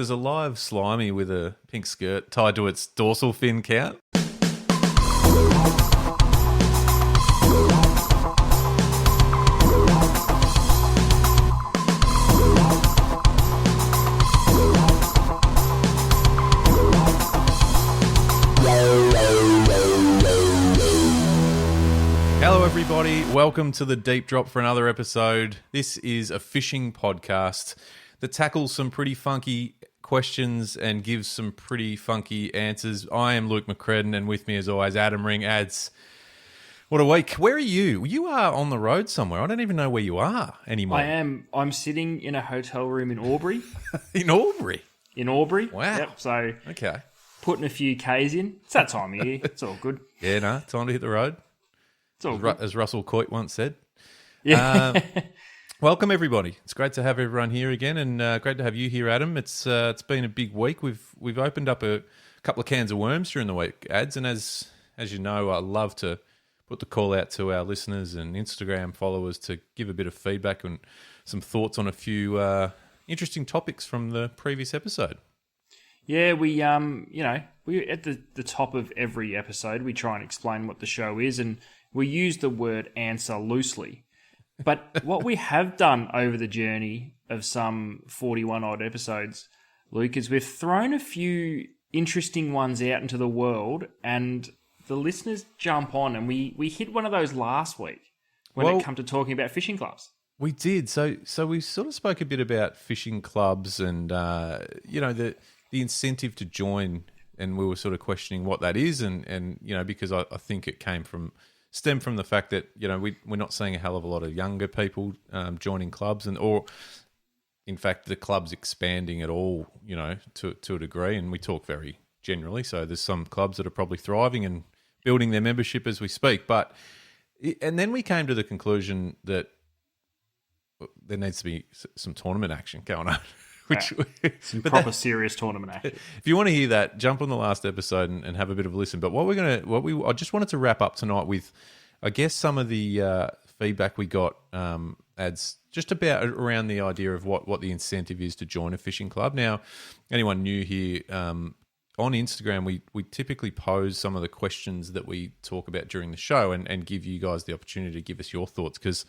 does a live slimy with a pink skirt tied to its dorsal fin count? Hello everybody, welcome to the Deep Drop for another episode. This is a fishing podcast that tackles some pretty funky questions and gives some pretty funky answers. I am Luke McCredden, and with me as always, Adam Ring. Ads, what a week. Where are you? You are on the road somewhere. I don't even know where you are anymore. I am. I'm sitting in a hotel room in Albury. In Albury? In Albury. Wow. Yep, so okay. Putting a few Ks in. It's that time of year. It's all good. Yeah, no, time to hit the road. It's all good. As Russell Coit once said. Yeah. Welcome everybody. It's great to have everyone here again, and great to have you here, Adam. It's been a big week. We've opened up a couple of cans of worms during the week, Ads, and as you know, I love to put the call out to our listeners and Instagram followers to give a bit of feedback and some thoughts on a few interesting topics from the previous episode. Yeah, we at the top of every episode we try and explain what the show is, and we use the word answer loosely. But what we have done over the journey of some 41 odd episodes, Luke, is we've thrown a few interesting ones out into the world, and the listeners jump on, and we hit one of those last week when it come to talking about fishing clubs. We did. So we sort of spoke a bit about fishing clubs and the incentive to join, and we were sort of questioning what that is, and because I think it stemmed from the fact that we're not seeing a hell of a lot of younger people joining clubs, or in fact the club's expanding at all, to a degree, and we talk very generally. So there's some clubs that are probably thriving and building their membership as we speak, and then we came to the conclusion that there needs to be some tournament action going on. Some proper serious tournament action. If you want to hear that, jump on the last episode and have a bit of a listen. But I just wanted to wrap up tonight with, I guess, some of the feedback we got, Ads, just about around the idea of what the incentive is to join a fishing club. Now, anyone new here, on Instagram, we typically pose some of the questions that we talk about during the show and give you guys the opportunity to give us your thoughts, because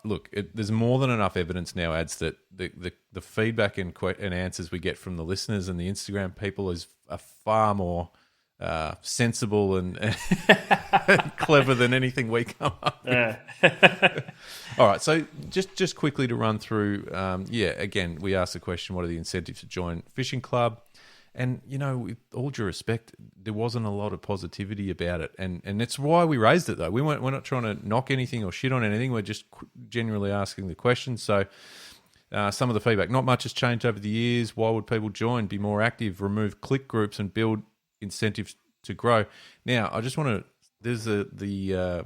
look, there's more than enough evidence now, Ads, that the feedback and answers we get from the listeners and the Instagram people are far more sensible and clever than anything we come up with. All right, so just quickly to run through, again, we asked the question, what are the incentives to join fishing club? And, with all due respect, there wasn't a lot of positivity about it. And that's why we raised it, though. We're not trying to knock anything or shit on anything. We're just genuinely asking the question. So some of the feedback, not much has changed over the years. Why would people join? Be more active, remove click groups and build incentives to grow. Now, I just want to, there's the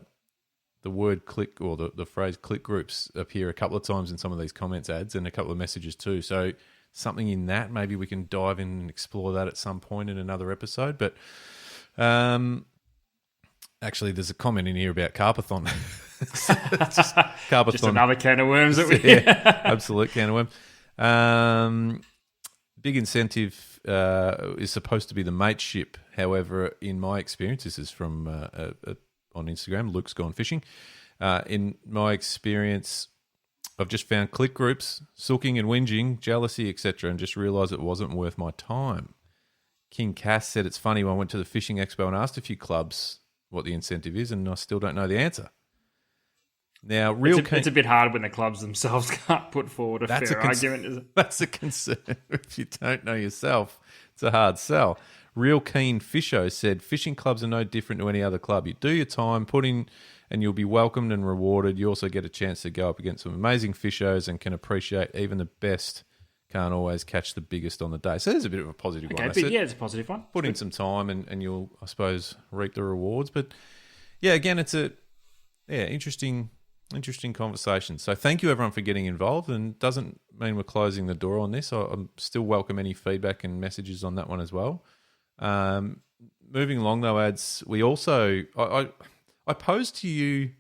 word click, or the phrase click groups appear a couple of times in some of these comments, Ads, and a couple of messages too. So something in that, maybe we can dive in and explore that at some point in another episode. But actually, there's a comment in here about Carpathon. Carpathon. Just another can of worms. Absolute can of worms. Big incentive is supposed to be the mateship. However, in my experience, this is from on Instagram, Luke's Gone Fishing. In my experience, I've just found click groups, sulking and whinging, jealousy, etc., and just realised it wasn't worth my time. King Cass said it's funny when I went to the fishing expo and asked a few clubs what the incentive is, and I still don't know the answer. Now, it's a bit hard when the clubs themselves can't put forward a fair argument. Isn't it? That's a concern. If you don't know yourself, it's a hard sell. Real Keen Fisho said, fishing clubs are no different to any other club. You do your time, put in, and you'll be welcomed and rewarded. You also get a chance to go up against some amazing fishers and can appreciate even the best can't always catch the biggest on the day. So there's a bit of a positive one. Okay, it's a positive one. Put in some time and you'll, I suppose, reap the rewards. But yeah, again, it's interesting conversation. So thank you everyone for getting involved, and doesn't mean we're closing the door on this. I'm still welcome any feedback and messages on that one as well. Moving along though, Ads, we also, I posed to you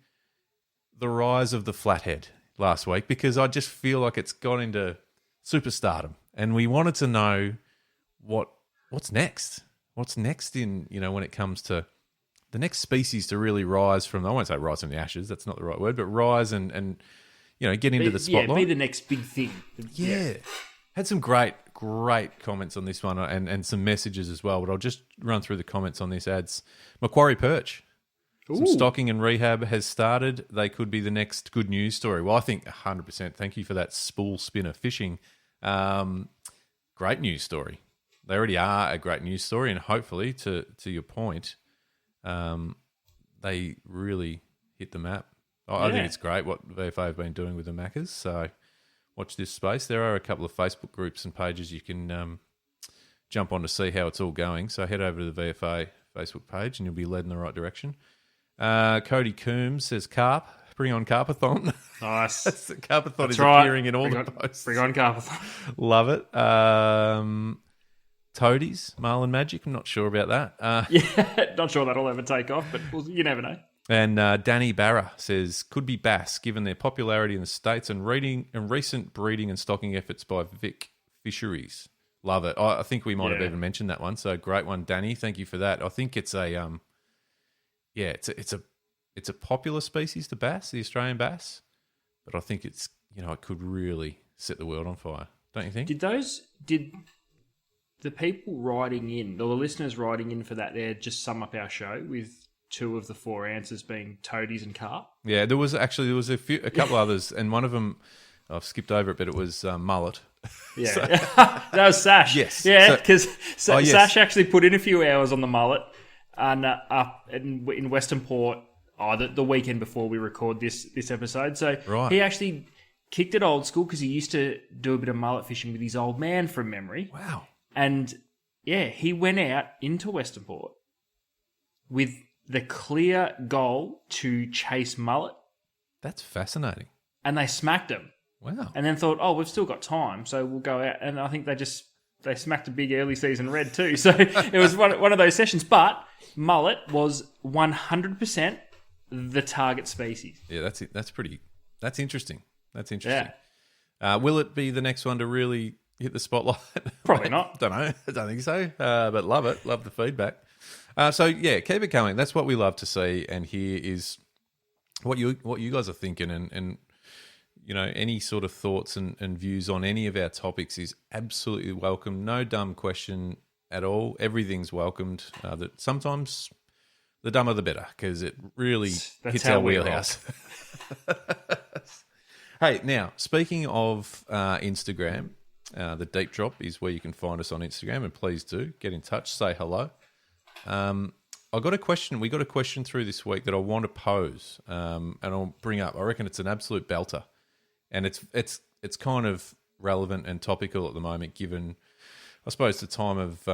the rise of the flathead last week because I just feel like it's gone into superstardom. and we wanted to know what's next. What's next in, when it comes to the next species to really rise from, I won't say rise from the ashes, that's not the right word, but rise and get into the spotlight. Yeah, be the next big thing. Yeah. Had some great comments on this one and some messages as well, but I'll just run through the comments on this. Ads Macquarie Perch. Some stocking and rehab has started. They could be the next good news story. Well, I think 100%. Thank you for that spool spinner fishing. Great news story. They already are a great news story, and hopefully, to your point, they really hit the map. I think it's great what VFA have been doing with the Maccas. So watch this space. There are a couple of Facebook groups and pages you can jump on to see how it's all going. So head over to the VFA Facebook page and you'll be led in the right direction. Cody Coombs says carp. Bring on Carpathon. Nice. Carpathon is appearing in all the posts. Bring on Carpathon. Love it. Toadies, Marlin Magic. I'm not sure about that. Yeah, not sure that'll ever take off, but you never know. And Danny Barra says, could be bass, given their popularity in the States and recent breeding and stocking efforts by Vic Fisheries. Love it. I think we might have even mentioned that one. So great one, Danny. Thank you for that. I think it's a it's a popular species, the bass, the Australian bass. But I think it's, it could really set the world on fire. Don't you think? Did the people writing in, or the listeners writing in for that there, just sum up our show with 2 of the 4 answers being toadies and carp? Yeah, there was a couple others, and one of them, I've skipped over it, but it was mullet. Yeah, so, that was Sash. Yes, yeah, because Sash actually put in a few hours on the mullet, and up in Western Port, the weekend before we record this episode. So he actually kicked it old school because he used to do a bit of mullet fishing with his old man from memory. Wow. And yeah, he went out into Western Port with the clear goal to chase mullet. That's fascinating. And they smacked him. Wow. And then thought, we've still got time, so we'll go out. And I think they smacked a big early season red too. So it was one of those sessions. But mullet was 100% the target species. Yeah, that's it. That's interesting. That's interesting. Yeah. Will it be the next one to really hit the spotlight? Probably not. Don't know. I don't think so. But love it. Love the feedback. So yeah, keep it coming. That's what we love to see and hear is what you guys are thinking and any sort of thoughts and views on any of our topics is absolutely welcome. No dumb question at all. Everything's welcomed. That sometimes the dumber the better because it really hits our wheelhouse. Hey, now speaking of Instagram, the Deep Drop is where you can find us on Instagram, and please do get in touch, say hello. I got a question. We got a question through this week that I want to pose, and I'll bring up. I reckon it's an absolute belter, and it's kind of relevant and topical at the moment, given I suppose the time of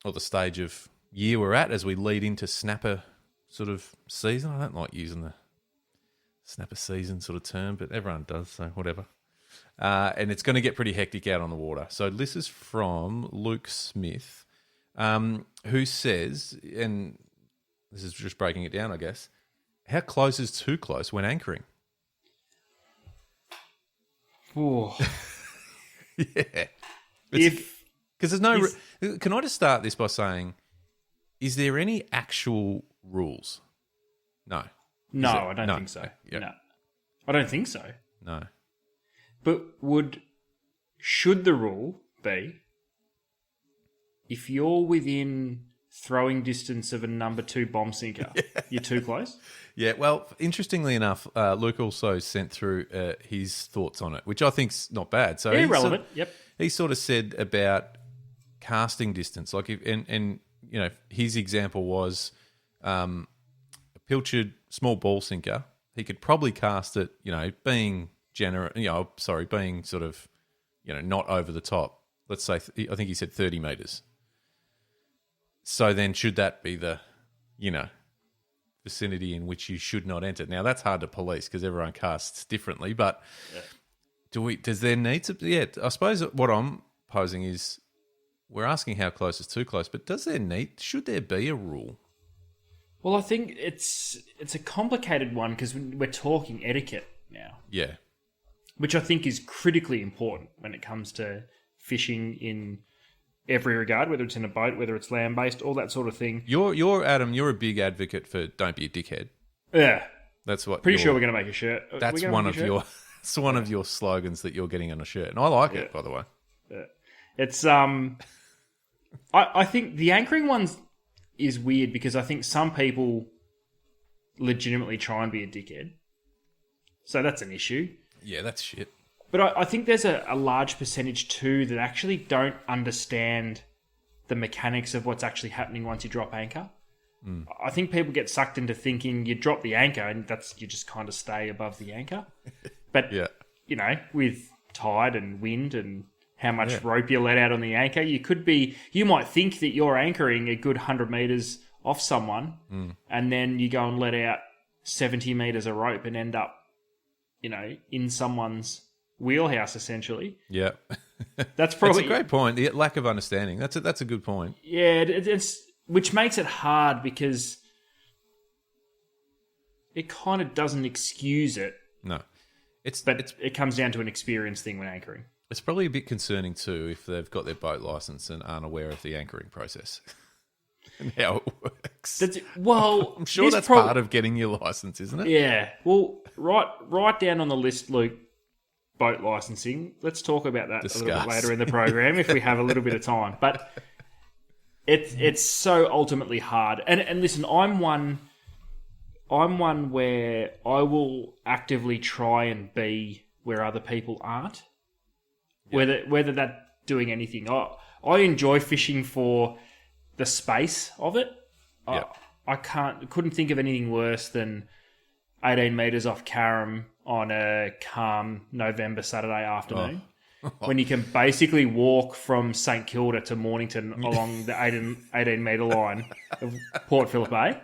or the stage of year we're at as we lead into snapper sort of season. I don't like using the snapper season sort of term, but everyone does, so whatever. And it's going to get pretty hectic out on the water. So this is from Luke Smith, who says, and this is just breaking it down, I guess, how close is too close when anchoring? Ooh. Yeah. Because there's no... Can I just start this by saying, is there any actual rules? No. No, I don't think so. Yep. No. I don't think so. No. But should the rule be, if you're within throwing distance of a number 2 bomb sinker, you're too close? Yeah, well, interestingly enough, Luke also sent through his thoughts on it, which I think's not bad. So relevant. Yep. He sort of said about casting distance, like and his example was a pilchard small ball sinker. He could probably cast it, being being sort of, not over the top. Let's say I think he said 30 meters. So then, should that be the, vicinity in which you should not enter? Now that's hard to police because everyone casts differently. But does there need to? Yeah, I suppose what I'm posing is we're asking how close is too close, but should there be a rule? Well, I think it's a complicated one because we're talking etiquette now. Yeah. which I think is critically important when it comes to fishing in every regard, whether it's in a boat, whether it's land-based, all that sort of thing. You're Adam, you're a big advocate for don't be a dickhead. Yeah. That's what. Pretty sure we're going to make a shirt. That's one of your. It's one of your slogans that you're getting on a shirt, and I like it, by the way. Yeah. It's I think the anchoring one is weird because I think some people legitimately try and be a dickhead, so that's an issue. Yeah, that's shit. But I think there's a large percentage too that actually don't understand the mechanics of what's actually happening once you drop anchor. I think people get sucked into thinking you drop the anchor and you just kind of stay above the anchor. But, with tide and wind and how much rope you let out on the anchor, you might think that you're anchoring a good 100 metres off someone and then you go and let out 70 metres of rope and end up, in someone's wheelhouse essentially. Yeah. That's probably a great point. The lack of understanding. That's a good point. Yeah, it's which makes it hard because it kind of doesn't excuse it. No. It comes down to an experience thing when anchoring. It's probably a bit concerning too if they've got their boat license and aren't aware of the anchoring process and how it works. I'm sure that's part of getting your license, isn't it? Yeah. Well, right down on the list, Luke, boat licensing. Let's talk about that a little bit later in the program if we have a little bit of time. But it's so ultimately hard. And listen, I'm one where I will actively try and be where other people aren't. Yep. Whether that's doing anything. I enjoy fishing for the space of it. Yep. I couldn't think of anything worse than 18 metres off Carrum on a calm November Saturday afternoon. When you can basically walk from St Kilda to Mornington along the 18 metre line of Port Phillip Bay.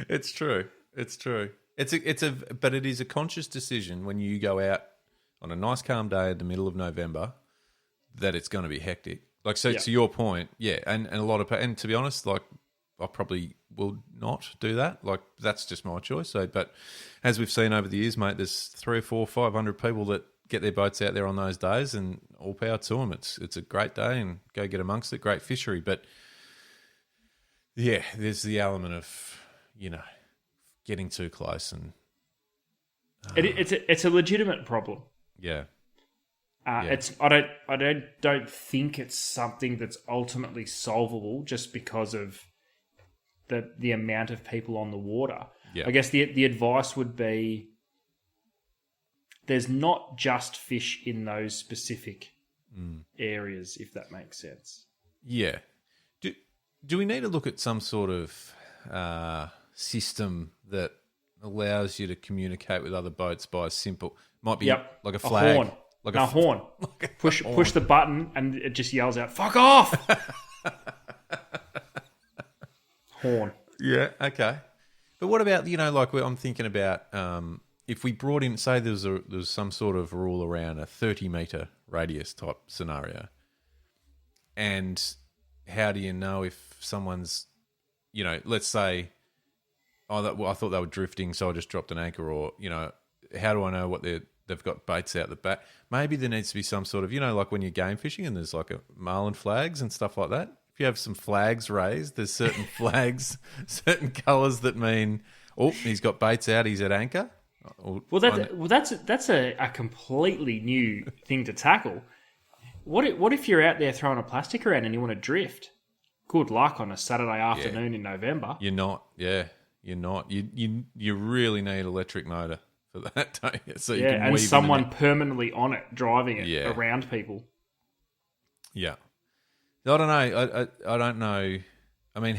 It's true. But it is a conscious decision when you go out on a nice calm day in the middle of November that it's going to be hectic. To your point, yeah, and a lot of, and to be honest, I probably will not do that. That's just my choice. So, but as we've seen over the years, mate, there's 300 or 400, 500 people that get their boats out there on those days, and all power to them. It's a great day, and go get amongst it. Great fishery, but yeah, there's the element of getting too close, and it's a legitimate problem. Yeah. I don't think it's something that's ultimately solvable just because of the amount of people on the water. Yeah. I guess the advice would be there's not just fish in those specific areas, if that makes sense. Yeah. Do we need to look at some sort of system that allows you to communicate with other boats by might be like a flag? Horn. A horn. Push the button and it just yells out, "Fuck off!" Horn. Yeah, okay. But what about, I'm thinking about if we brought in, say there was some sort of rule around a 30-metre radius type scenario, and how do you know if someone's, let's say, I thought they were drifting, so I just dropped an anchor, or, how do I know what they've got baits out the back? Maybe there needs to be some sort of, like when you're game fishing and there's like a marlin flags and stuff like that. If you have some flags raised, there's certain flags, certain colours that mean, he's got baits out, he's at anchor. That's a completely new thing to tackle. What if you're out there throwing a plastic around and you want to drift? Good luck on a Saturday afternoon in November. You're not. Yeah, you're not. You really need an electric motor for that, don't you? So you can and someone permanently on it, driving it around people. Yeah. I don't know. I don't know. I mean,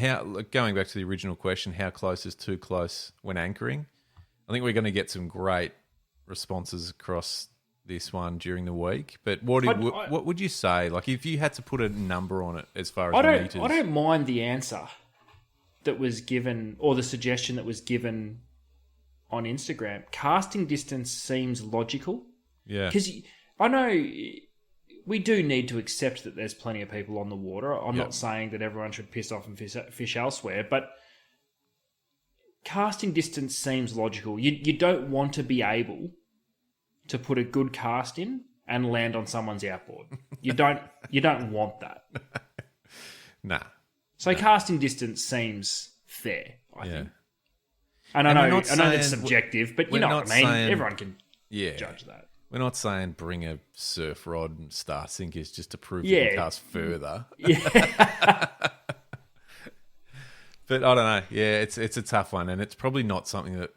going back to the original question, how close is too close when anchoring? I think we're going to get some great responses across this one during the week. But what would you say? Like, if you had to put a number on it as far as meters? I don't mind the answer that was given, or the suggestion that was given on Instagram. Casting distance seems logical. Yeah. Because I know we do need to accept that there's plenty of people on the water. I'm not saying that everyone should piss off and fish elsewhere, but casting distance seems logical. You don't want to be able to put a good cast in and land on someone's outboard. You don't want that. Nah. So casting distance seems fair, I think. And And I know that's subjective, but you know what I mean. Everyone can judge that. We're not saying bring a surf rod and start sinkers just to prove you Yeah. can cast further. Yeah. But I don't know. Yeah, it's a tough one, and it's probably not something that.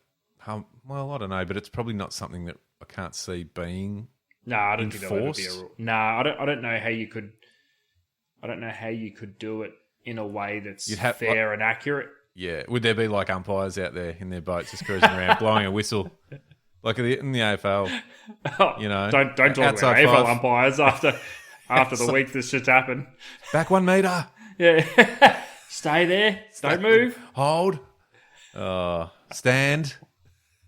Well, I don't know, but it's probably not something that I can't see being. No, I don't think that would be a enforced. rule. No, I don't know how you could. I don't know how you could do it in a way that's You'd have- fair and accurate. Yeah, would there be like umpires out there in their boats just cruising around, blowing a whistle, like in the AFL? You know, don't talk about outside AFL five. umpires after the week this shit's happened. Back 1 metre, Yeah, stay there, don't move. hold, stand,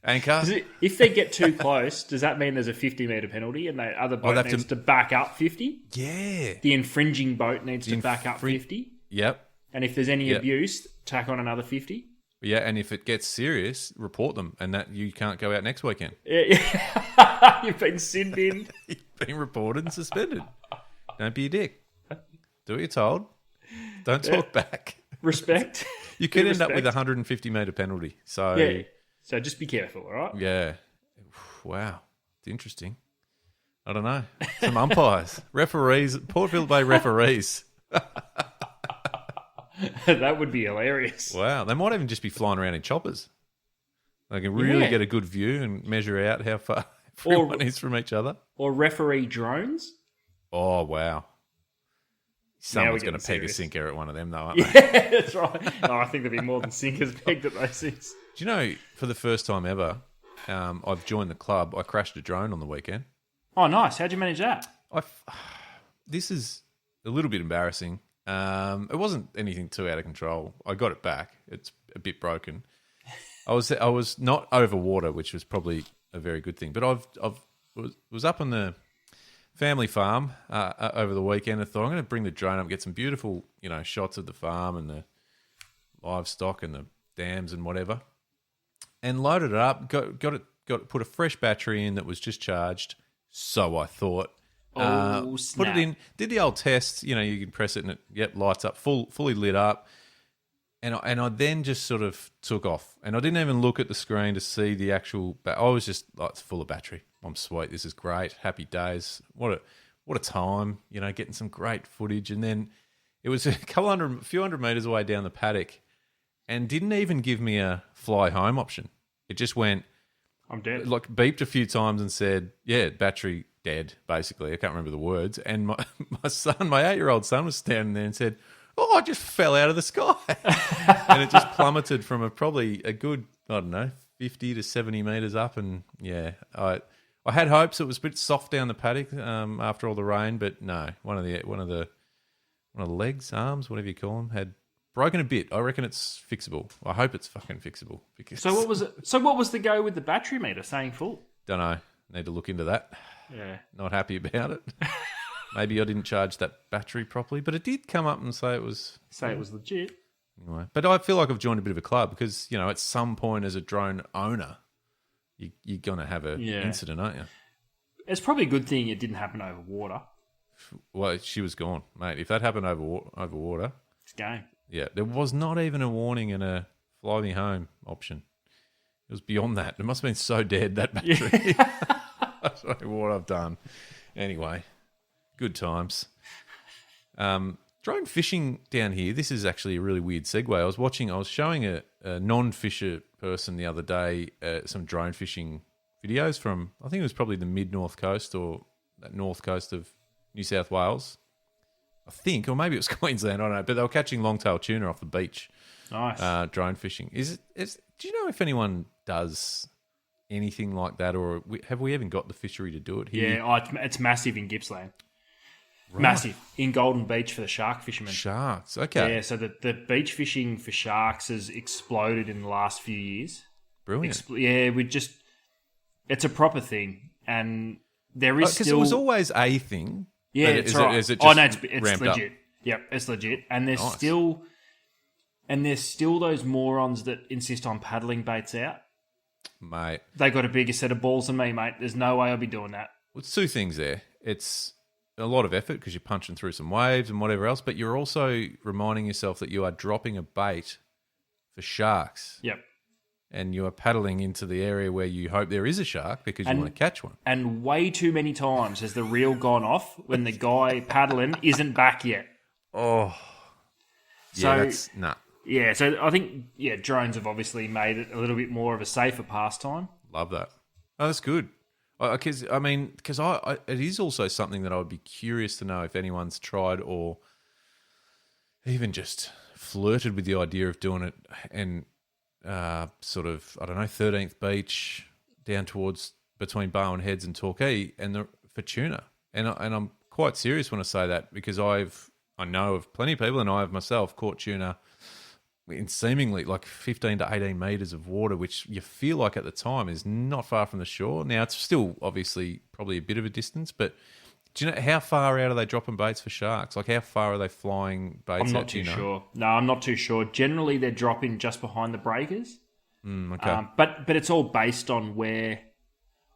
anchor. If they get too close, does that mean there's a 50-metre penalty and the other boat have needs to back up 50? Yeah. The infringing boat needs to back up 50? Yep. And if there's any abuse, tack on another 50? Yeah, and if it gets serious, report them, and that you can't go out next weekend. Yeah. You've been sinned in. You've been reported and suspended. Don't be a dick. Do what you're told. Don't talk back. Respect. You could end up Respect. with a 150 metre penalty. So Yeah. So just be careful, all right? yeah. Wow. It's interesting. I don't know. Some umpires, referees, Port Phillip Bay referees. That would be hilarious. Wow. They might even just be flying around in choppers. They can really Yeah. get a good view and measure out how far everyone is from each other. Or referee drones. Oh, wow. Someone's we're going to getting peg a serious. sinker at one of them, though, aren't they? Yeah, that's right. Oh, I think there'd be more than sinkers pegged at those things. Do you know, for the first time ever, I've joined the club. I crashed a drone on the weekend. Oh, nice. How'd you manage that? This is a little bit embarrassing. It wasn't anything too out of control. I got it back. It's a bit broken. I was not over water, which was probably a very good thing. But was up on the family farm over the weekend. I thought I'm going to bring the drone up, get some beautiful shots of the farm and the livestock and the dams and whatever, and loaded it up. Got it. Put a fresh battery in that was just charged. So I thought. Oh, Put snap. it in. Did the old test. You can press it and it lights up, fully lit up. And I then just sort of took off, and I didn't even look at the screen to see the actual. I was just like, it's full of battery. I'm sweet. This is great. Happy days. What a time. Getting some great footage. And then it was a few hundred meters away down the paddock, and didn't even give me a fly home option. It just went. I'm dead. Like beeped a few times and said, "Yeah, battery dead." Basically, I can't remember the words. And my 8-year-old son, was standing there and said, "Oh, I just fell out of the sky," and it just plummeted from probably a good 50 to 70 meters up. And yeah, I had hopes it was a bit soft down the paddock after all the rain, but no, one of the legs, arms, whatever you call them, had broken a bit. I reckon it's fixable. I hope it's fucking fixable. Because So what was it? So what was the go with the battery meter saying full? Don't know. Need to look into that. Yeah. Not happy about it. Maybe I didn't charge that battery properly, but it did come up and say it was. It was legit. Anyway, but I feel like I've joined a bit of a club because at some point as a drone owner, you're gonna have an incident, aren't you? It's probably a good thing it didn't happen over water. Well, she was gone, mate. If that happened over water, It's game. yeah, there was not even a warning and a fly me home option. It was beyond that. It must have been so dead, that battery. I don't know what I've done. Anyway, good times. Drone fishing down here, this is actually a really weird segue. I was showing a non-fisher person the other day some drone fishing videos from, I think it was probably the mid-north coast or that north coast of New South Wales. I think, or maybe it was Queensland, I don't know. But they were catching longtail tuna off the beach. Nice. Drone fishing. Do you know if anyone does anything like that, or have we even got the fishery to do it here? Yeah, it's massive in Gippsland. Right. Massive. In Golden Beach for the shark fishermen. Sharks, okay. Yeah, so the beach fishing for sharks has exploded in the last few years. Brilliant. It's a proper thing. And there is Because still... it was always a thing. Yeah, it's right. Is it just it's ramped legit. up? Yep, it's legit. And there's Nice. still... And there's still those morons that insist on paddling baits out. Mate. They got a bigger set of balls than me, mate. There's no way I'll be doing that. Well, it's two things there. It's a lot of effort because you're punching through some waves and whatever else, but you're also reminding yourself that you are dropping a bait for sharks. Yep. And you are paddling into the area where you hope there is a shark because you want to catch one. And way too many times has the reel gone off when the guy paddling isn't back yet. Oh. So, that's nah. Yeah, so I think, drones have obviously made it a little bit more of a safer pastime. Love that. Oh, that's good. Because it is also something that I would be curious to know if anyone's tried or even just flirted with the idea of doing it and sort of, I don't know, 13th Beach down towards between Barwon Heads and Torquay and for tuna. And I'm quite serious when I say that because I know of plenty of people and I have myself caught tuna in seemingly like 15 to 18 metres of water, which you feel like at the time is not far from the shore. Now, it's still obviously probably a bit of a distance, but do you know how far out are they dropping baits for sharks? Like how far are they flying baits? I'm not too sure. No, I'm not too sure. Generally, they're dropping just behind the breakers. Okay. But it's all based on where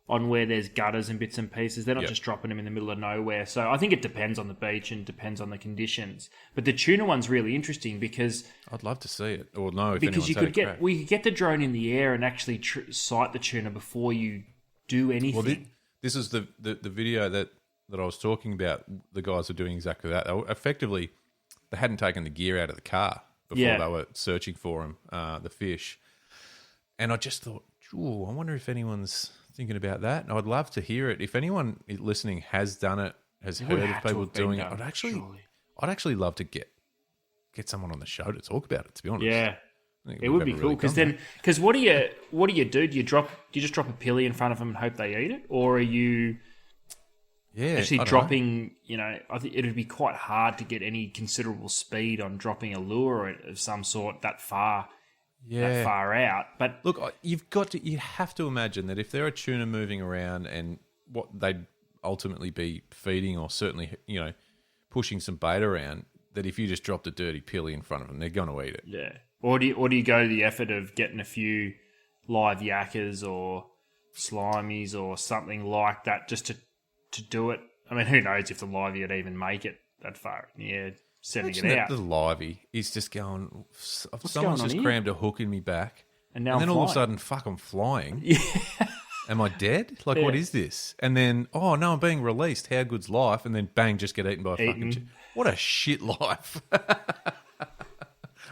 there's gutters and bits and pieces. They're not just dropping them in the middle of nowhere. So I think it depends on the beach and depends on the conditions. But the tuna one's really interesting because I'd love to see it or know if because anyone's we could get the drone in the air and actually sight the tuna before you do anything. Well, this is the video that I was talking about. The guys were doing exactly that. They were effectively, they hadn't taken the gear out of the car before they were searching for them, the fish. And I just thought, I wonder if anyone's thinking about that. And I'd love to hear it. If anyone listening has done it, has heard of people doing it, I'd actually love to get someone on the show to talk about it. To be honest, yeah, it would be cool because what do you do? Do you just drop a pilly in front of them and hope they eat it, or are you actually dropping? You know, I think it would be quite hard to get any considerable speed on dropping a lure of some sort that far. That far out. But look, you have to imagine that if there are tuna moving around and what they'd ultimately be feeding or certainly, pushing some bait around, that if you just dropped a dirty pilly in front of them, they're going to eat it. Yeah. Or do you go to the effort of getting a few live yakkers or slimies or something like that just to do it? I mean, who knows if the livey would even make it that far in the air. Sending it out. The livey is just going. Someone's just crammed a hook in me back, and then all of a sudden, I'm flying. Yeah. Am I dead? Like, what is this? And then, oh no, I'm being released. How good's life? And then, bang, just get eaten by a fucking. What a shit life.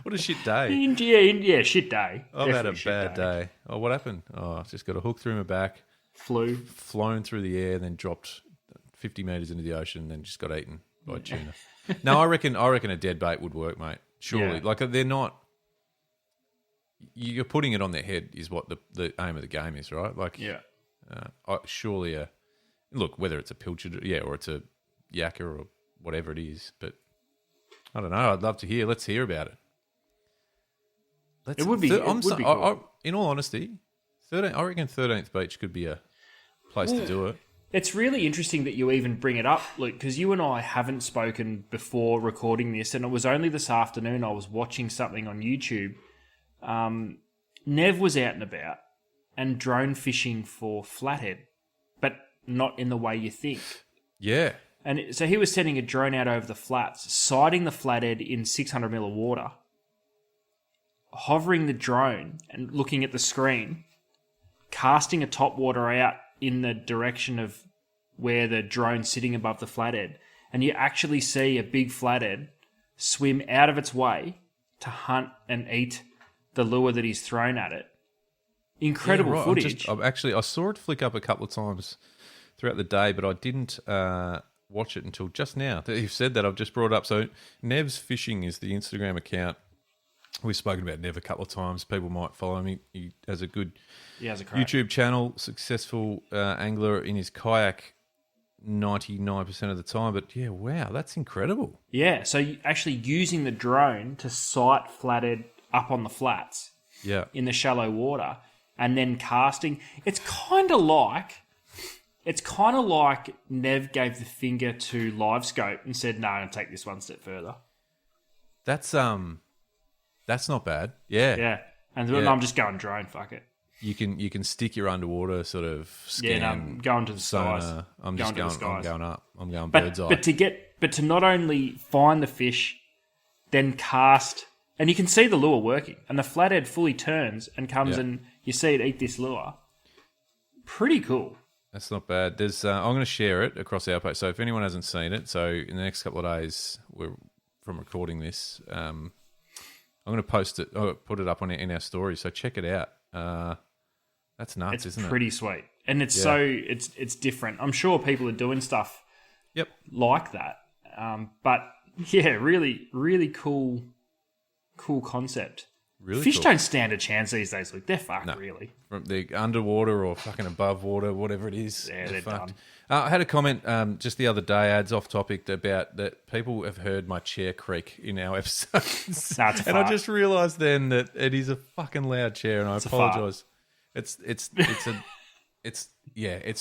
What a shit day. Yeah, shit day. I've had a bad day. Oh, what happened? Oh, I just got a hook through my back. Flown through the air, then dropped 50 metres into the ocean, and then just got eaten by tuna. No, I reckon a dead bait would work, mate. Surely. Like, they're not... You're putting it on their head is what the aim of the game is, right? Like, surely look, whether it's a pilchard, or it's a yakker or whatever it is, but I don't know. I'd love to hear. Let's hear about it. It would be cool. In all honesty, I reckon 13th Beach could be a place to do it. It's really interesting that you even bring it up, Luke, because you and I haven't spoken before recording this, and it was only this afternoon I was watching something on YouTube. Nev was out and about and drone fishing for flathead, but not in the way you think. Yeah. And so he was sending a drone out over the flats, sighting the flathead in 600 mil of water, hovering the drone and looking at the screen, casting a topwater out in the direction of where the drone's sitting above the flathead, and you actually see a big flathead swim out of its way to hunt and eat the lure that he's thrown at it. Incredible footage. I saw it flick up a couple of times throughout the day, but I didn't watch it until just now. You've said that, I've just brought it up. So Nev's Fishing is the Instagram account. We've spoken about Nev a couple of times. People might follow him. He has a good YouTube channel, successful angler in his kayak 99% of the time. But yeah, wow, that's incredible. Yeah, so actually using the drone to sight flathead up on the flats in the shallow water and then casting. It's kind of like Nev gave the finger to LiveScope and said, no, I'm going to take this one step further. That's not bad. Yeah. Yeah. And then I'm just going drone, fuck it. you can stick your underwater sort of scan. Yeah, no, I'm going to the skies. sonar. I'm just Going to the going. I'm skies. going up. I'm going bird's eye. But to not only find the fish, then cast, and you can see the lure working, and the flathead fully turns and comes, and you see it eat this lure. Pretty cool. That's not bad. There's I'm going to share it across our page. So if anyone hasn't seen it, so in the next couple of days, from recording this, I'm going to post it, put it up in our story. So check it out. That's nuts, isn't it? It's pretty sweet, and it's it's different. I'm sure people are doing stuff, like that. But yeah, really, really cool concept. Really Fish cool. don't stand a chance these days. Look, they're fucked, really. From the underwater or fucking above water, whatever it is. Yeah, they're fucked. done. I had a comment just the other day, ads off topic, about that people have heard my chair creak in our episodes. Nah, it's a and I fart. just realised then that it is a fucking loud chair, and I apologise. It's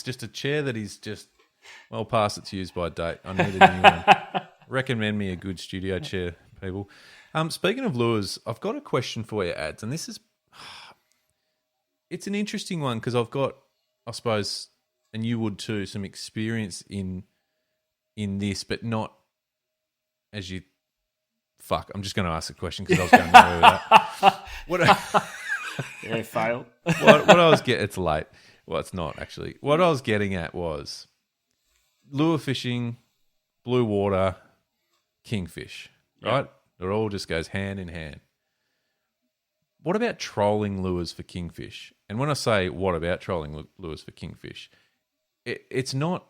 just a chair that is just well past its use by date. I need a new one. Recommend me a good studio chair, people. Speaking of lures, I've got a question for you, ads, and this is it's an interesting one because I've got, I suppose, and you would too, some experience in this, but not as you. Fuck, I'm just going to ask a question because I was going nowhere with that. Yeah, fail. What I was it's late. Well, it's not actually. What I was getting at was lure fishing, blue water, kingfish, right? It all just goes hand in hand. What about trolling lures for kingfish? And when I say what about trolling lures for kingfish, it's not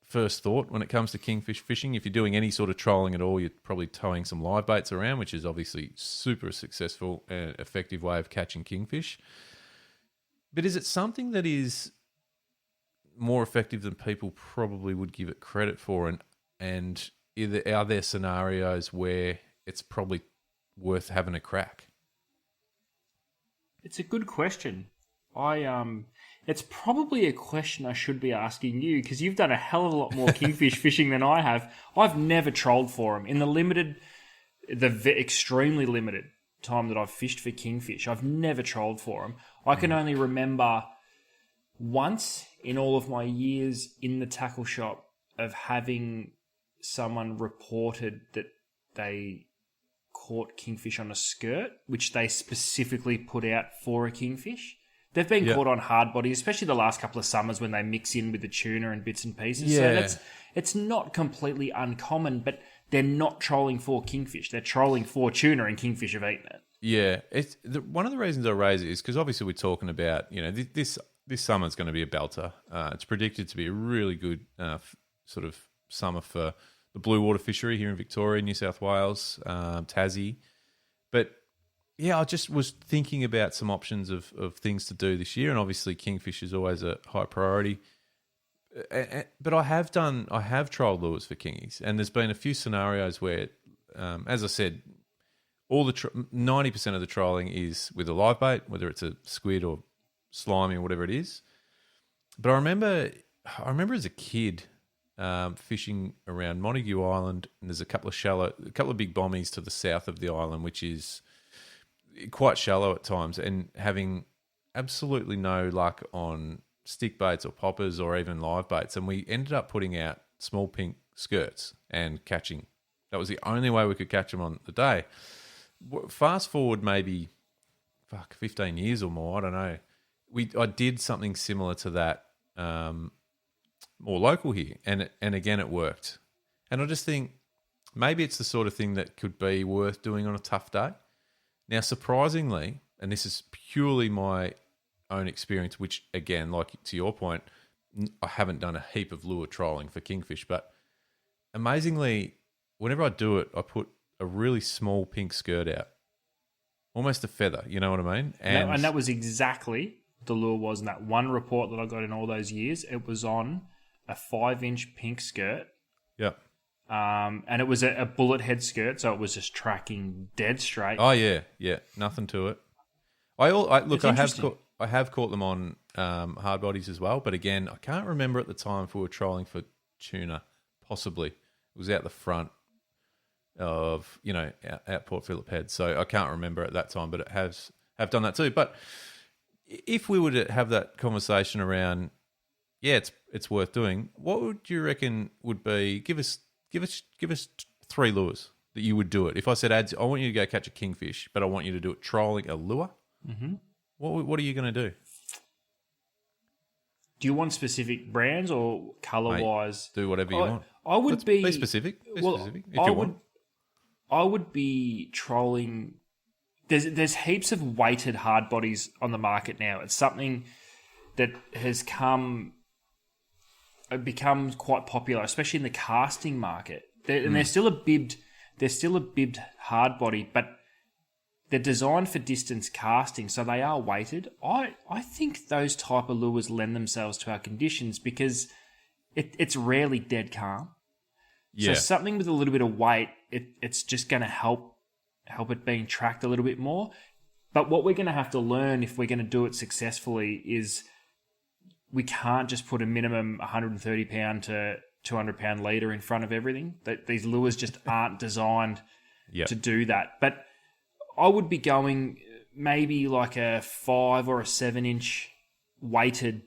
first thought when it comes to kingfish fishing. If you're doing any sort of trolling at all, you're probably towing some live baits around, which is obviously super successful and effective way of catching kingfish. But is it something that is more effective than people probably would give it credit for? And are there scenarios where it's probably worth having a crack? It's a good question. It's probably a question I should be asking you because you've done a hell of a lot more kingfish fishing than I have. I've never trolled for them in the extremely limited time that I've fished for kingfish. I've never trolled for them. I can only remember once in all of my years in the tackle shop of having someone reported that they caught kingfish on a skirt, which they specifically put out for a kingfish. They've been caught on hard bodies, especially the last couple of summers when they mix in with the tuna and bits and pieces. Yeah. So it's not completely uncommon, but they're not trolling for kingfish. They're trolling for tuna, and kingfish have eaten it. Yeah, one of the reasons I raise it is because obviously we're talking about, this summer's going to be a belter. It's predicted to be a really good sort of summer for the blue water fishery here in Victoria, New South Wales, Tassie. But yeah, I just was thinking about some options of things to do this year, and obviously kingfish is always a high priority. But I have trialled lures for kingies, and there's been a few scenarios where, as I said, all the 90% of the trialling is with a live bait, whether it's a squid or slimy or whatever it is. But I remember as a kid fishing around Montague Island, and there's a couple of big bommies to the south of the island, which is quite shallow at times, and having absolutely no luck on stick baits or poppers or even live baits. And we ended up putting out small pink skirts and catching. That was the only way we could catch them on the day. Fast forward maybe 15 years or more, I don't know. I did something similar to that, more local here, and again it worked. And I just think maybe it's the sort of thing that could be worth doing on a tough day. Now, surprisingly, and this is purely my own experience, which again, like to your point, I haven't done a heap of lure trolling for kingfish, but amazingly, whenever I do it, I put a really small pink skirt out, almost a feather. You know what I mean? And that was exactly the lure was in that one report that I got in all those years. It was on a 5-inch pink skirt. Yep. And it was a bullet head skirt, so it was just tracking dead straight. Oh yeah, nothing to it. I have caught them on hard bodies as well, but again, I can't remember at the time if we were trolling for tuna. Possibly, it was out the front of out Port Phillip Head, so I can't remember at that time, but it have done that too. But if we were to have that conversation around, yeah, it's worth doing. What would you reckon would be? Give us 3 lures that you would do it. If I said, Ads, I want you to go catch a kingfish, but I want you to do it trolling a lure. Mm-hmm. What are you going to do? Do you want specific brands or color wise? Do whatever you want. I would be specific. Be specific if you want. I would be trolling. There's heaps of weighted hard bodies on the market now. It's something that has become quite popular, especially in the casting market. And they're still a bibbed hard body, but they're designed for distance casting, so they are weighted. I think those type of lures lend themselves to our conditions because it's rarely dead calm. Yeah. So something with a little bit of weight, it's just going to help it being tracked a little bit more. But what we're going to have to learn if we're going to do it successfully is we can't just put a minimum 130 pound to 200 pound leader in front of everything. These lures just aren't designed to do that. But I would be going maybe like a 5 or a 7 inch weighted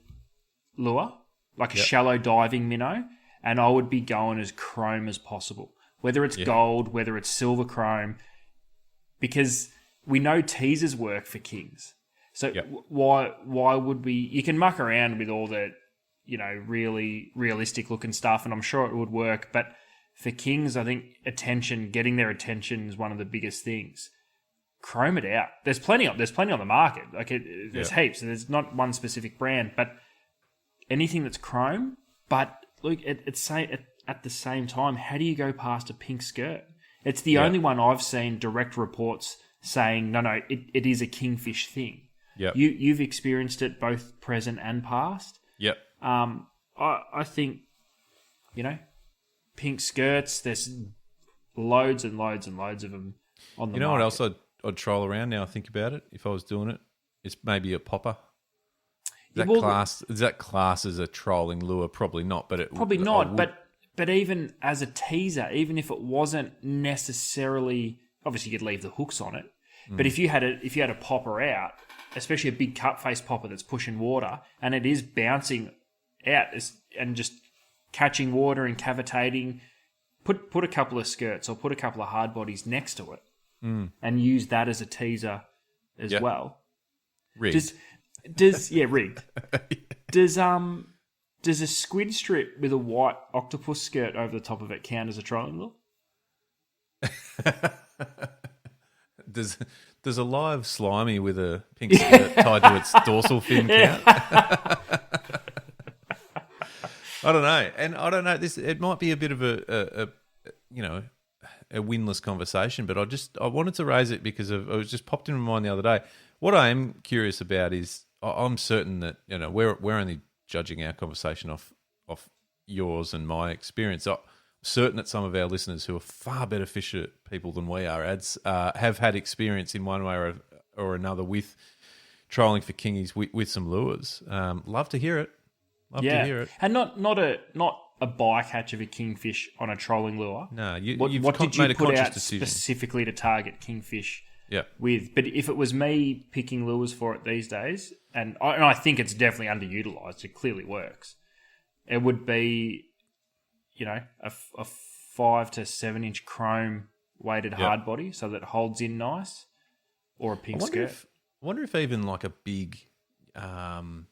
lure, like a shallow diving minnow, and I would be going as chrome as possible, whether it's gold, whether it's silver chrome, because we know teasers work for kings. So why would we? You can muck around with all the, really realistic looking stuff, and I'm sure it would work. But for kings, I think getting their attention is one of the biggest things. Chrome it out. There's plenty on the market. There's heaps. There's not one specific brand, but anything that's chrome. But look, at the same time, how do you go past a pink skirt? It's the only one I've seen direct reports saying no, it is a kingfish thing. Yep. You've experienced it both present and past. Yep. I think, pink skirts, there's loads and loads and loads of them on the market. You know what else I'd troll around now I think about it, if I was doing it? It's maybe a popper. Is that class as a trolling lure? Probably not, but but even as a teaser, even if it wasn't necessarily, obviously you'd leave the hooks on it. But if you had a popper out, especially a big cut face popper that's pushing water, and it is bouncing out and just catching water and cavitating, put a couple of skirts or put a couple of hard bodies next to it, and use that as a teaser as well. Rigged. Rigged. Does a squid strip with a white octopus skirt over the top of it count as a trolling lure? Does a live slimy with a pink skirt tied to its dorsal fin count? I don't know, and I don't know. It might be a bit of a winless conversation, but I wanted to raise it because it was just popped in my mind the other day. What I am curious about is I'm certain that we're only judging our conversation off yours and my experience. I'm certain that some of our listeners who are far better fisher people than we are, have had experience in one way or another with trolling for kingies with some lures. Love to hear it. Love to hear it. And not a bycatch of a kingfish on a trolling lure. No, you've made a conscious decision specifically to target kingfish. Yeah. But if it was me picking lures for it these days, and I think it's definitely underutilized, it clearly works. It would be, a 5 to 7 inch chrome weighted hard body so that it holds in nice, or a pink skirt. I wonder if even like a big, like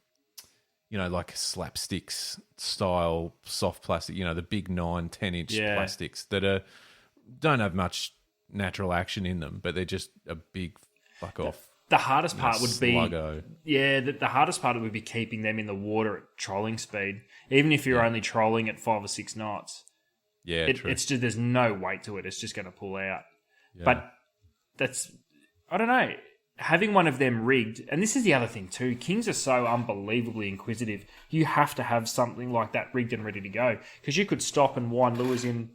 slapsticks style soft plastic, the big 9-10 inch plastics that don't have much natural action in them, but they're just a big fuck off. The hardest part would sluggo. the hardest part would be keeping them in the water at trolling speed, even if you're only trolling at 5 or 6 knots. Yeah, true. It's just, there's no weight to it. It's just going to pull out. Yeah. But I don't know, having one of them rigged, and this is the other thing too, kings are so unbelievably inquisitive. You have to have something like that rigged and ready to go, because you could stop and wind lures in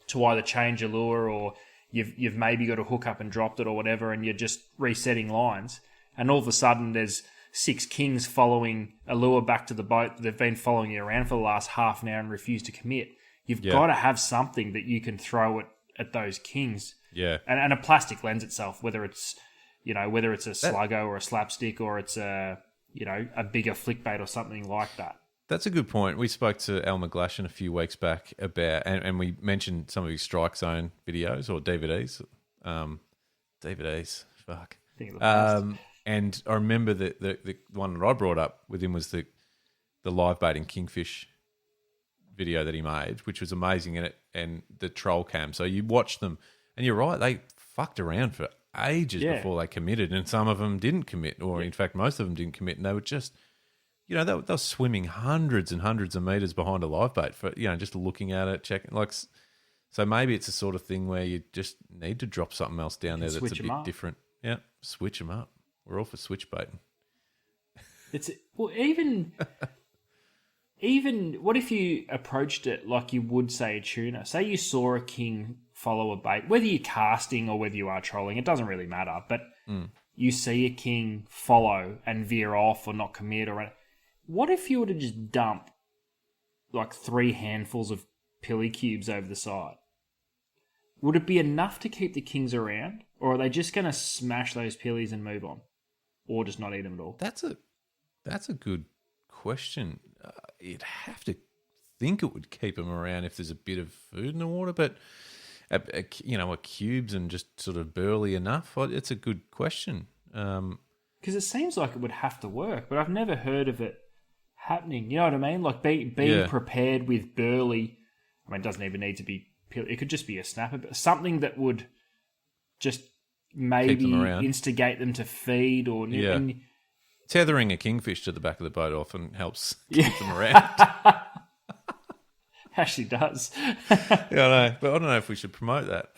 to either change a lure, or you've maybe got a hook up and dropped it or whatever, and you're just resetting lines, and all of a sudden there's 6 kings following a lure back to the boat that they've been following you around for the last half an hour and refuse to commit. You've got to have something that you can throw at those kings. Yeah. And a plastic lends itself, whether it's You know, whether it's a sluggo or a slapstick or it's a bigger flick bait or something like that. That's a good point. We spoke to Al McGlashan a few weeks back about, and we mentioned some of his Strike Zone videos or DVDs. DVDs, fuck. And I remember the one that I brought up with him was the live baiting kingfish video that he made, which was amazing in it, and the troll cam. So you watch them, and you're right, they fucked around for ages before they committed, and some of them didn't commit, or in fact, most of them didn't commit, and they were just, they were swimming hundreds and hundreds of meters behind a live bait for, just looking at it, checking, like. So maybe it's a sort of thing where you just need to drop something else down there that's a bit different. Yeah, switch them up. We're all for switch baiting. Even what if you approached it like you would say a tuna? Say you saw a king follow a bait, whether you're casting or whether you are trolling, it doesn't really matter. But you see a king follow and veer off or not commit or what if you were to just dump like 3 handfuls of pilly cubes over the side? Would it be enough to keep the kings around, or are they just going to smash those pillies and move on, or just not eat them at all? That's a good question. You'd have to think it would keep them around if there's a bit of food in the water, but a cubes and just sort of burly enough. It's a good question. Because it seems like it would have to work, but I've never heard of it happening. You know what I mean? Like being prepared with burly. I mean, it doesn't even need to be. It could just be a snapper, but something that would just maybe instigate them to feed or tethering a kingfish to the back of the boat often helps keep them around. Actually does. I know, but I don't know if we should promote that.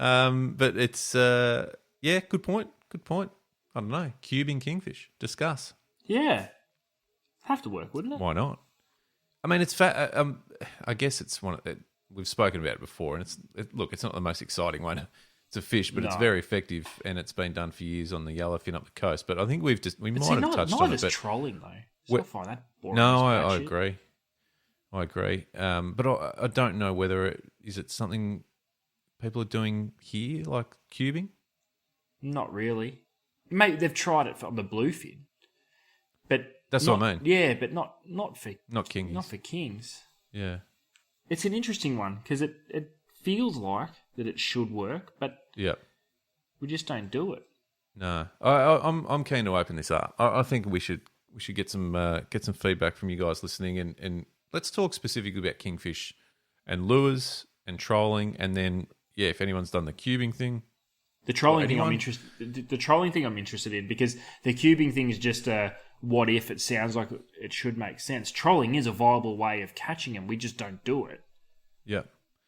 But it's good point. Good point. I don't know. Cubing kingfish. Discuss. Yeah, have to work, wouldn't it? Why not? I mean, it's I guess it's one. We've spoken about it before, and it's not the most exciting one. It's a fish, but it's very effective, and it's been done for years on the yellowfin up the coast. But I think we might have touched on it. But trolling though, I find that boring. No, I agree. I agree. But I don't know whether is it something people are doing here, like cubing. Not really. Maybe they've tried it on the bluefin, but that's what I mean. Yeah, but not for kings. Not for kings. Yeah, it's an interesting one because it feels like that it should work, but we just don't do it. No, I'm keen to open this up. I think we should get some feedback from you guys listening, and let's talk specifically about kingfish and lures and trolling, and then if anyone's done the cubing thing. The trolling thing I'm interested. The trolling thing I'm interested in because the cubing thing is just a what if. It sounds like it should make sense. Trolling is a viable way of catching them. We just don't do it. Yeah.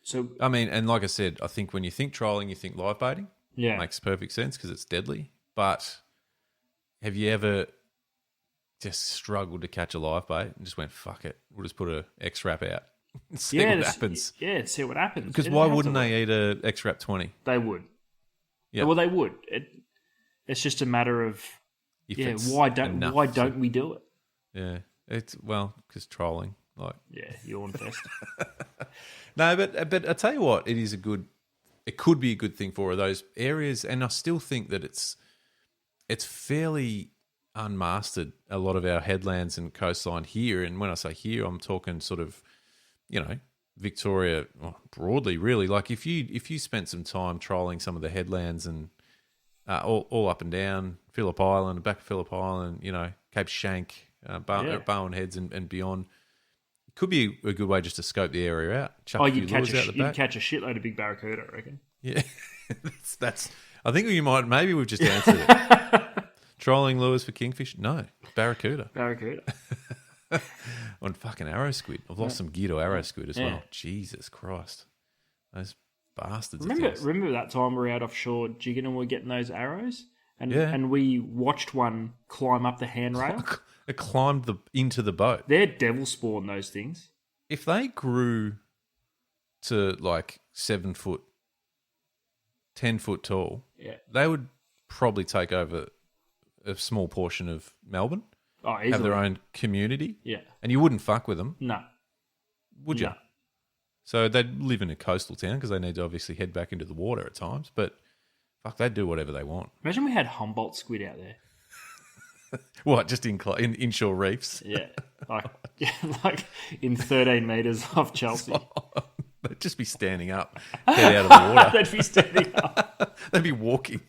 So I mean, and like I said, I think when you think trolling, you think live baiting. Yeah, it makes perfect sense because it's deadly. But have you ever just struggled to catch a live bait and just went fuck it? We'll just put a X-Wrap out and see what happens. Yeah, see what happens. Because why wouldn't they eat a X-Wrap 20? They would. Yeah. Well, they would. It's just a matter of why don't we do it? Yeah, it's because trolling, like yawn fest. No, but I tell you what, it could be a good thing for those areas, and I still think that it's fairly unmastered. A lot of our headlands and coastline here, and when I say here, I'm talking sort of, Victoria broadly, really. Like if you spent some time trolling some of the headlands and all up and down Phillip Island, back of Phillip Island, Cape Shank, Bowen Heads and beyond, it could be a good way just to scope the area out. You'd catch a shitload of big barracuda, I reckon. Yeah, that's. I think maybe we've just answered it. Trolling lures for kingfish? No, barracuda. On fucking arrow squid. I've lost some gear to arrow squid as well. Jesus Christ. Those bastards. Remember that time we were out offshore jigging and we were getting those arrows? And we watched one climb up the handrail. It climbed into the boat. They're devil spawn, those things. If they grew to like 7 foot, 10 foot tall, they would probably take over a small portion of Melbourne. Oh, easily. Have their own community. Yeah. And you wouldn't fuck with them. No. Would you? No. So they'd live in a coastal town because they need to obviously head back into the water at times. But fuck, they'd do whatever they want. Imagine we had Humboldt squid out there. What, just in inshore reefs? Yeah, like in 13 meters off Chelsea. They'd just be standing up, get out of the water. They'd be standing up. They'd be walking.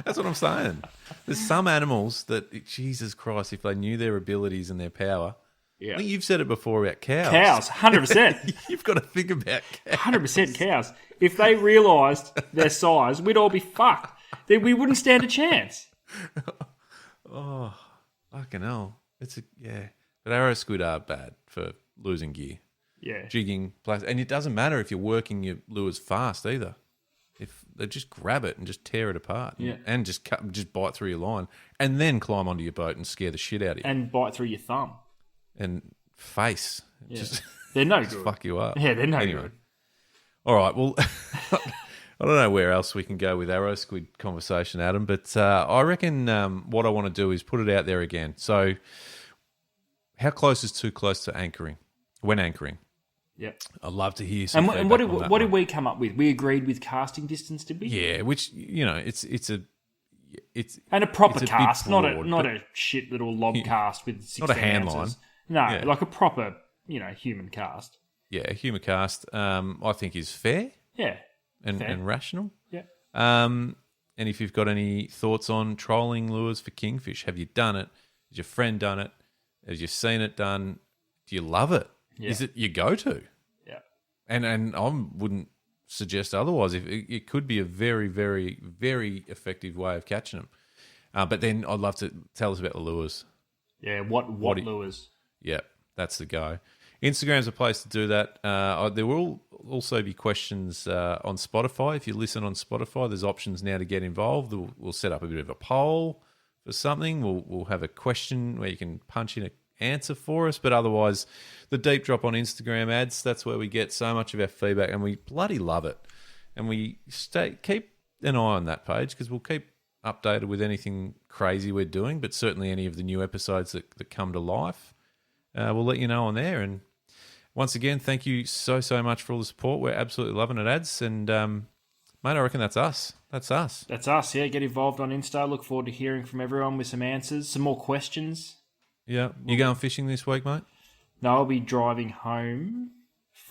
That's what I'm saying. There's some animals that, Jesus Christ, if they knew their abilities and their power. Yeah. I think you've said it before about cows. Cows, 100%. You've got to think about cows. 100% cows. If they realised their size, we'd all be fucked. Then we wouldn't stand a chance. Oh, fucking hell. But arrow squid are bad for losing gear. Yeah. Jigging, and it doesn't matter if you're working your lures fast either. If they just grab it and just tear it apart, and just bite through your line, and then climb onto your boat and scare the shit out of you, and bite through your thumb and face. Yeah. Just they're no just good. fuck you up. Yeah, they're no good. All right, well, I don't know where else we can go with arrow squid conversation, Adam, but I reckon what I want to do is put it out there again. So, how close is too close to anchoring? When anchoring? Yeah, I'd love to hear some. And what did we come up with? We agreed with casting distance, did we? Yeah, which it's and a proper it's a cast, bit not broad, a shit little lob cast with 16 not a hand ounces. line. No, like a proper human cast. Yeah, a humour cast. I think is fair. Yeah, and rational. Yeah. And if you've got any thoughts on trolling lures for kingfish, have you done it? Has your friend done it? Have you seen it done? Do you love it? Yeah. Is it your go-to? Yeah. And I wouldn't suggest otherwise. If it could be a very, very, very effective way of catching them. But then I'd love to tell us about the lures. Yeah, what lures? Yeah, that's the go. Instagram's a place to do that. There will also be questions on Spotify. If you listen on Spotify, there's options now to get involved. We'll set up a bit of a poll for something. We'll have a question where you can punch in an answer for us. But otherwise, the deep drop on Instagram ads, that's where we get so much of our feedback, and we bloody love it. And we keep an eye on that page because we'll keep updated with anything crazy we're doing, but certainly any of the new episodes that come to life. We'll let you know on there. And once again, thank you so much for all the support. We're absolutely loving it, ads. And, mate, I reckon that's us. That's us. That's us, yeah. Get involved on Insta. Look forward to hearing from everyone with some answers, some more questions. Yeah. You going fishing this week, mate? No, I'll be driving home,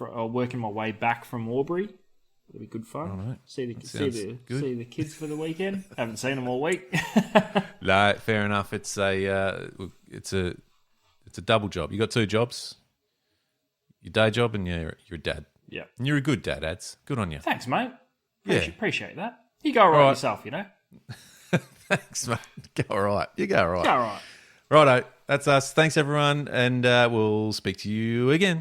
working my way back from Albury. It'll be good fun. All right. See the kids for the weekend. Haven't seen them all week. No, fair enough. It's a double job. You got two jobs. Your day job and you're a dad. Yeah. And you're a good dad, ads. Good on you. Thanks, mate. Yeah. Appreciate that. You go all right yourself, Thanks, mate. Go all right. You go all right. Go all right. Righto. That's us. Thanks, everyone. And we'll speak to you again.